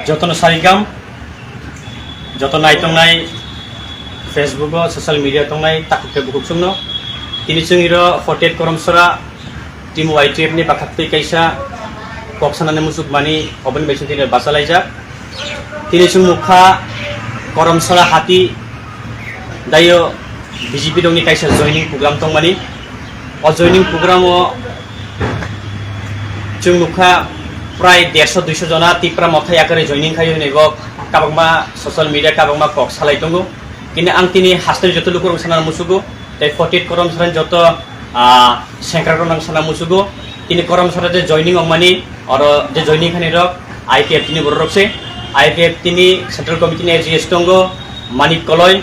যতন সারিগাম যত নাই তংনাই ফেসবুক সোশ্যাল মিডিয়া তংনাই তাকুকে বুকুক সুংনো তিনি চুঙির 48 করমসরা team YTF ni bakatpi kaisa koksanane musuk mani oben besu tini basalaija তিনি chung mukha koromsara hati dayo BJP dongni kaisa joining program tongmani o joining program o chung mukha prai 150-200 jona tipra mothai akare joining khayo nebo kabangma social media kabangma kok salai tongo kini ang tini hastri joto lukur sana musugo tai 48 koromsara joto sengkrakro nang sana musugo tini koromsara je joining ongmani oro je joining khani rok IPF tini borokse IPF tini central committee ni GS tongo manik koloi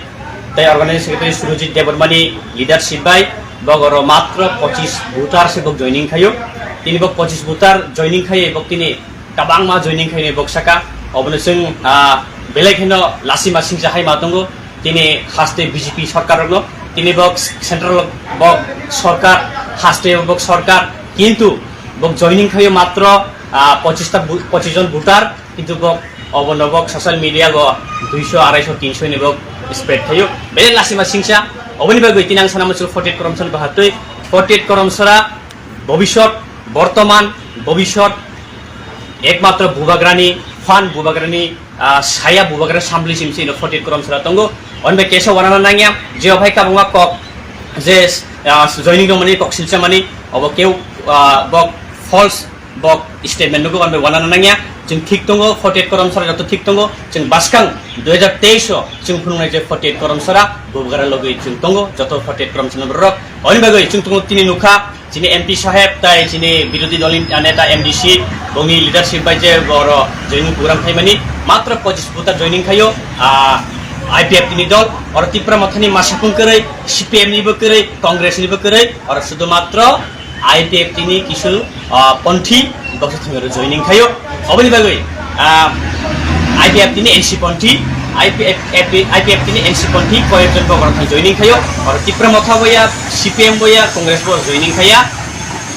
tai organizing secretary Surojit Debormani leadership by bogoro matra 25 voter se bok joining khayo tini bok 25 voter joining khaye bok tini kabangma joining khaye bok saka obone sing belekino lasima sing jahai matongo tini haste BJP সরকার হলো তিনি বক central বক সরকার হাস্তে বক সরকার কিন্তু বক joining খায় মাত্র 25 জন voter কিন্তু বক অবনবক সোশ্যাল মিডিয়া গ 200 250 300 নি বক স্প্রেড খায় বেলে লাসিমা সিংসা অবনি বাগৈ তিনাং সানামসু 48 করমসন বাহাতৈ 48 করমসরা ভবিষ্যৎ বর্তমান ভবিষ্যৎ একমাত্র বুবাগ্রানি fun বুবাগ্রানি saya bubagra assembly simsi no 48 koromsara tongo onbe kesa wanana nangya je bhai kabunga kok je joining no mani kok silcha mani obo keu bok false bok statement no onbe wanana nangya jing thik tongo 48 koromsara joto thik tongo jing baskang 2023 jing phununai je 48 koromsara bubagra logoi jing tongo joto 48 koromsara rok onbe goi jing tongo tini nukha যিনি MP সাহেব তাই যিনি বিরোধী দলীয় নেতা MDC বঙ্গি leadership by যে বড় joining programme খাইমানি মাত্র 25 ভোটার জয়নিং খাইও IPF তিনি দল আর তীব্র মথানি মাসাকুন করে CPM নিবো করে কংগ্রেস নিবো করে আর শুধুমাত্র IPF তিনি কিছু পন্থী বক্সিংয়ের জয়নিং খাইও অবনি বাগৈ IPF তিনি NC পন্থী IPF tini NC ponti koyekjon bogorthang joining khayo or tipra motha boya CPM boya congress bo joining khaya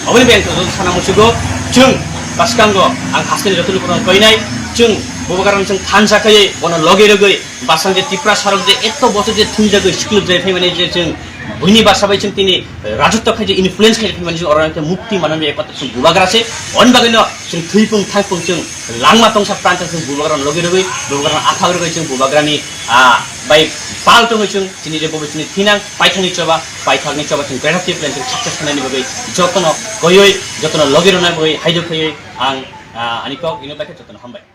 oboni bank to sana musugo chung baskango ang hasne jotul kurang koinai chung bobogaram chung thansa khaye bono loge rogoi basang je tipra sarok je etto boto je thunja go school je family je chung buini basa bai chung tini rajotto khaye je influence khaye family je orante mukti maname ekpatra chung bubagra ase on bagino chung thuipung thangpung chung langma tongsa pranta chung bubagram loge rogoi bubagram akha rogoi chung bubagrani bai palto chung tini je bobo tini thinang paithani choba chung creative plan chung success khana ni bagai jotono koyoi jotono loge rona bagai haido khaye ang ani kok ino bakke jotono hambai